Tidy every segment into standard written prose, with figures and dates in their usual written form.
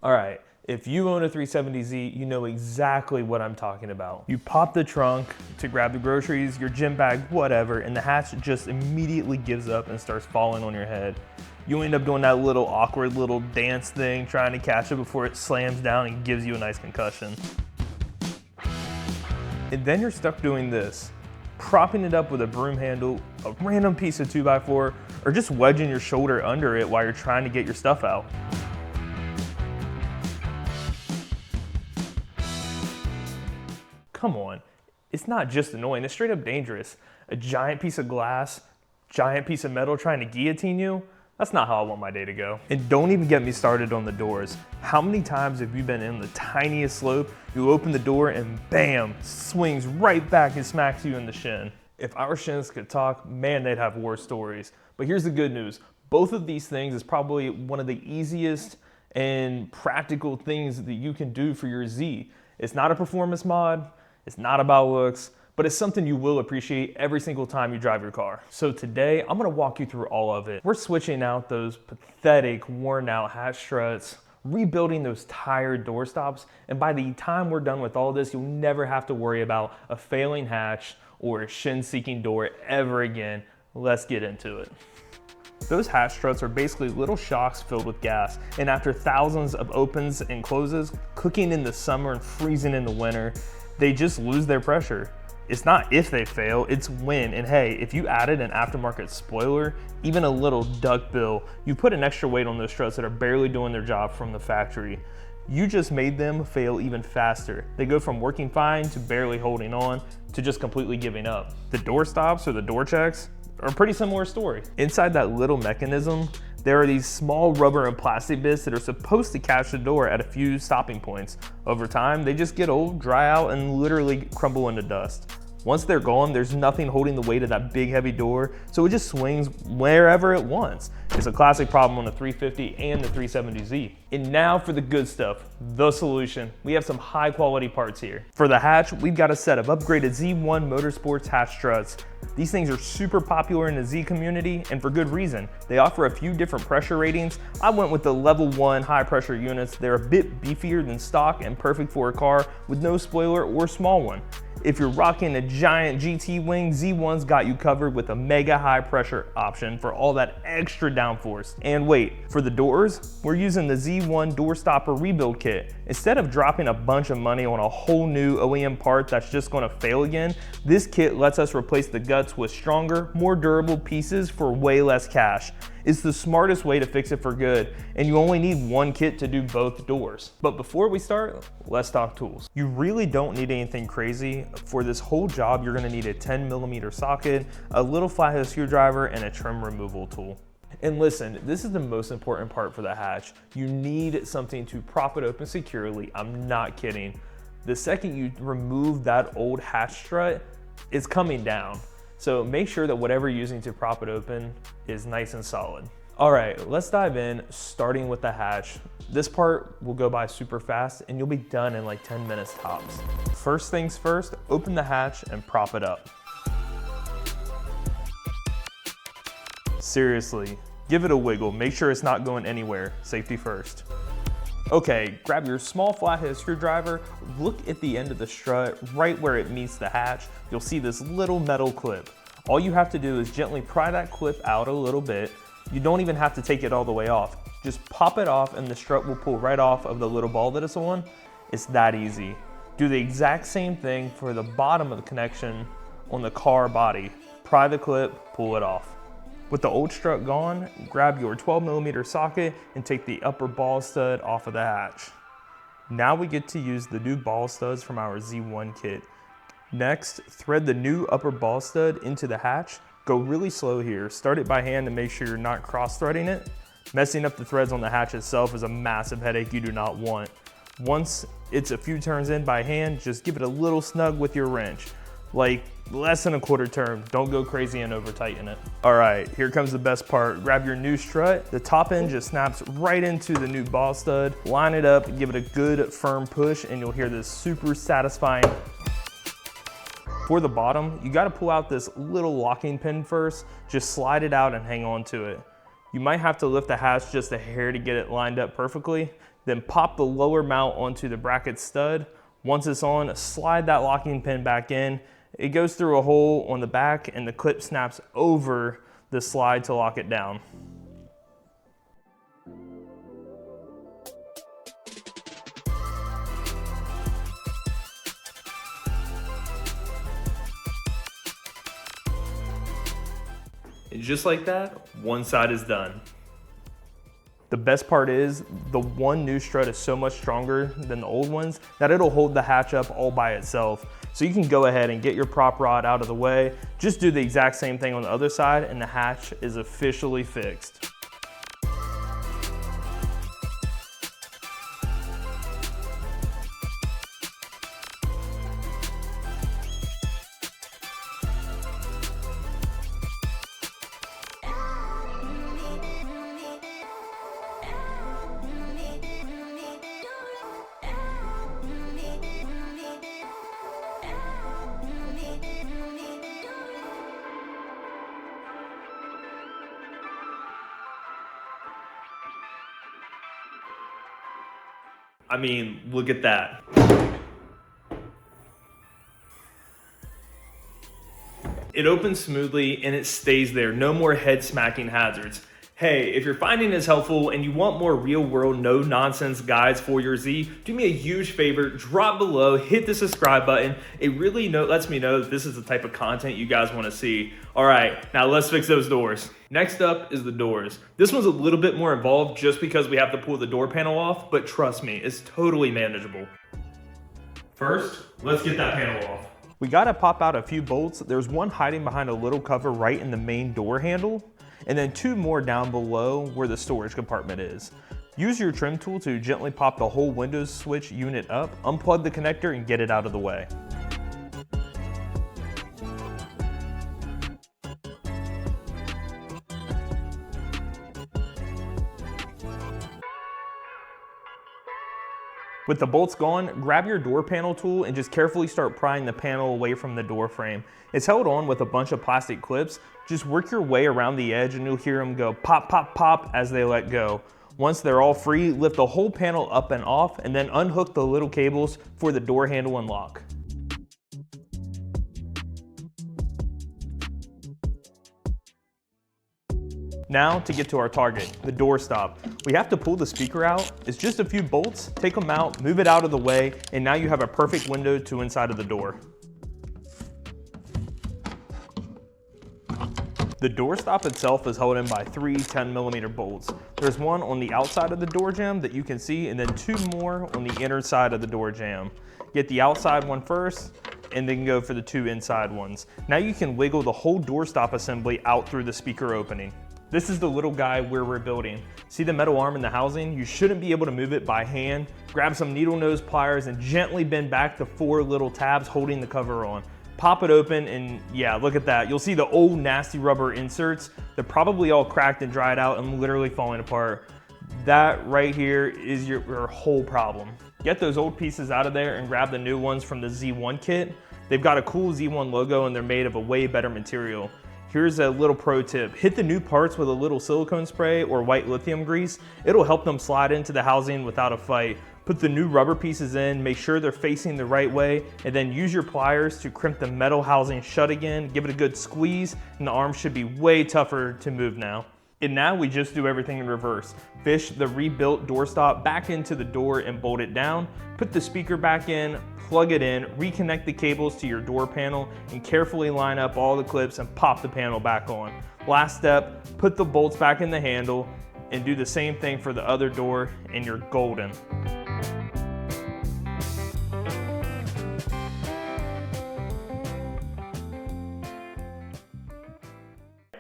All right, if you own a 370Z, you know exactly what I'm talking about. You pop the trunk to grab the groceries, your gym bag, whatever, and the hatch just immediately gives up and starts falling on your head. You end up doing that little awkward little dance thing, trying to catch it before it slams down and gives you a nice concussion. And then you're stuck doing this, propping it up with a broom handle, a random piece of 2x4, or just wedging your shoulder under it while you're trying to get your stuff out. Come on, it's not just annoying, it's straight up dangerous. A giant piece of glass, giant piece of metal trying to guillotine you? That's not how I want my day to go. And don't even get me started on the doors. How many times have you been in the tiniest slope, you open the door and bam, swings right back and smacks you in the shin? If our shins could talk, man, they'd have war stories. But here's the good news. Both of these things is probably one of the easiest and practical things that you can do for your Z. It's not a performance mod, it's not about looks, but it's something you will appreciate every single time you drive your car. So today, I'm gonna walk you through all of it. We're switching out those pathetic, worn out hatch struts, rebuilding those tired door stops, and by the time we're done with all this, you'll never have to worry about a failing hatch or a shin-seeking door ever again. Let's get into it. Those hatch struts are basically little shocks filled with gas, and after thousands of opens and closes, cooking in the summer and freezing in the winter, they just lose their pressure. It's not if they fail, it's when. And hey, if you added an aftermarket spoiler, even a little duckbill, you put an extra weight on those struts that are barely doing their job from the factory. You just made them fail even faster. They go from working fine to barely holding on to just completely giving up. The door stops or the door checks are a pretty similar story. Inside that little mechanism, there are these small rubber and plastic bits that are supposed to catch the door at a few stopping points. Over time, they just get old, dry out, and literally crumble into dust. Once they're gone, there's nothing holding the weight of that big heavy door, so it just swings wherever it wants. It's a classic problem on the 350 and the 370Z. And now for the good stuff, the solution. We have some high quality parts here. For the hatch, we've got a set of upgraded Z1 Motorsports hatch struts. These things are super popular in the Z community, and for good reason. They offer a few different pressure ratings. I went with the level 1 high pressure units. They're a bit beefier than stock and perfect for a car with no spoiler or small one. If you're rocking a giant GT wing, Z1's got you covered with a mega high pressure option for all that extra downforce. And wait, for the doors, we're using the Z1 door stopper rebuild kit. Instead of dropping a bunch of money on a whole new OEM part that's just gonna fail again, this kit lets us replace the guts with stronger, more durable pieces for way less cash. It's the smartest way to fix it for good, and you only need one kit to do both doors. But before we start, let's talk tools. You really don't need anything crazy. For this whole job, you're gonna need a 10mm socket, a little flathead screwdriver, and a trim removal tool. And listen, this is the most important part for the hatch. You need something to prop it open securely. I'm not kidding. The second you remove that old hatch strut, it's coming down. So make sure that whatever you're using to prop it open is nice and solid. All right, let's dive in, starting with the hatch. This part will go by super fast and you'll be done in like 10 minutes tops. First things first, open the hatch and prop it up. Seriously, give it a wiggle. Make sure it's not going anywhere. Safety first. Okay, grab your small flathead screwdriver, look at the end of the strut, right where it meets the hatch. You'll see this little metal clip. All you have to do is gently pry that clip out a little bit. You don't even have to take it all the way off. Just pop it off and the strut will pull right off of the little ball that it's on. It's that easy. Do the exact same thing for the bottom of the connection on the car body. Pry the clip, pull it off. With the old strut gone, grab your 12mm socket and take the upper ball stud off of the hatch. Now we get to use the new ball studs from our Z1 kit. Next, thread the new upper ball stud into the hatch. Go really slow here. Start it by hand to make sure you're not cross-threading it. Messing up the threads on the hatch itself is a massive headache you do not want. Once it's a few turns in by hand, just give it a little snug with your wrench. Like less than a quarter turn. Don't go crazy and over tighten it. All right, here comes the best part. Grab your new strut. The top end just snaps right into the new ball stud. Line it up, give it a good firm push, and you'll hear this super satisfying. For the bottom, you gotta pull out this little locking pin first. Just slide it out and hang on to it. You might have to lift the hatch just a hair to get it lined up perfectly. then pop the lower mount onto the bracket stud. Once it's on, slide that locking pin back in. It goes through a hole on the back and the clip snaps over the slide to lock it down. And just like that, one side is done. The best part is the one new strut is so much stronger than the old ones that it'll hold the hatch up all by itself. So you can go ahead and get your prop rod out of the way, just do the exact same thing on the other side, and the hatch is officially fixed. I mean, look at that. It opens smoothly and it stays there. No more head smacking hazards. Hey, if you're finding this helpful and you want more real world, no nonsense guides for your Z, do me a huge favor, drop below, hit the subscribe button. It really lets me know that this is the type of content you guys want to see. All right, now let's fix those doors. Next up is the doors. This one's a little bit more involved just because we have to pull the door panel off, but trust me, it's totally manageable. First, let's get that panel off. We gotta pop out a few bolts. There's one hiding behind a little cover right in the main door handle, and then two more down below where the storage compartment is. Use your trim tool to gently pop the whole Windows switch unit up, unplug the connector, and get it out of the way. With the bolts gone, grab your door panel tool and just carefully start prying the panel away from the door frame. It's held on with a bunch of plastic clips. Just work your way around the edge and you'll hear them go pop, pop, pop as they let go. Once they're all free, lift the whole panel up and off and then unhook the little cables for the door handle and lock. Now to get to our target, the door stop. We have to pull the speaker out. It's just a few bolts, take them out, move it out of the way, and now you have a perfect window to inside of the door. The door stop itself is held in by three 10mm bolts. There's one on the outside of the door jamb that you can see, and then two more on the inner side of the door jamb. Get the outside one first, and then go for the two inside ones. Now you can wiggle the whole door stop assembly out through the speaker opening. This is the little guy where we're building. See the metal arm in the housing? You shouldn't be able to move it by hand. Grab some needle nose pliers and gently bend back the four little tabs holding the cover on. Pop it open and yeah, look at that. You'll see the old nasty rubber inserts. They're probably all cracked and dried out and literally falling apart. That right here is your whole problem. Get those old pieces out of there and grab the new ones from the Z1 kit. They've got a cool Z1 logo and they're made of a way better material. Here's a little pro tip. Hit the new parts with a little silicone spray or white lithium grease. It'll help them slide into the housing without a fight. Put the new rubber pieces in, make sure they're facing the right way, and then use your pliers to crimp the metal housing shut again. Give it a good squeeze, and the arm should be way tougher to move now. And now we just do everything in reverse. Fish the rebuilt door stop back into the door and bolt it down. Put the speaker back in, plug it in, reconnect the cables to your door panel, and carefully line up all the clips and pop the panel back on. Last step, put the bolts back in the handle and do the same thing for the other door and you're golden.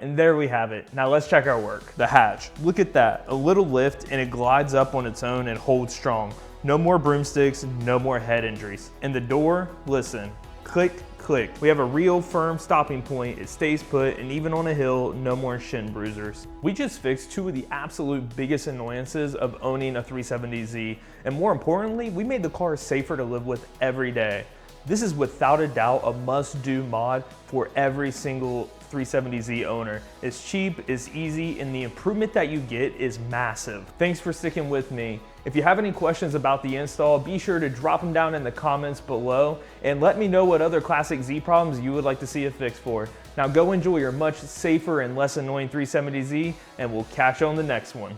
And there we have it. Now let's check our work. The hatch, look at that. A little lift and it glides up on its own and holds strong. No more broomsticks, no more head injuries. And the door, listen, click, click. We have a real firm stopping point. It stays put, and even on a hill, no more shin bruisers. We just fixed two of the absolute biggest annoyances of owning a 370Z. And more importantly, we made the car safer to live with every day. This is without a doubt a must-do mod for every single 370Z owner. It's cheap, it's easy, and the improvement that you get is massive. Thanks for sticking with me. If you have any questions about the install, be sure to drop them down in the comments below and let me know what other classic Z problems you would like to see a fix for. Now go enjoy your much safer and less annoying 370Z, and we'll catch you on the next one.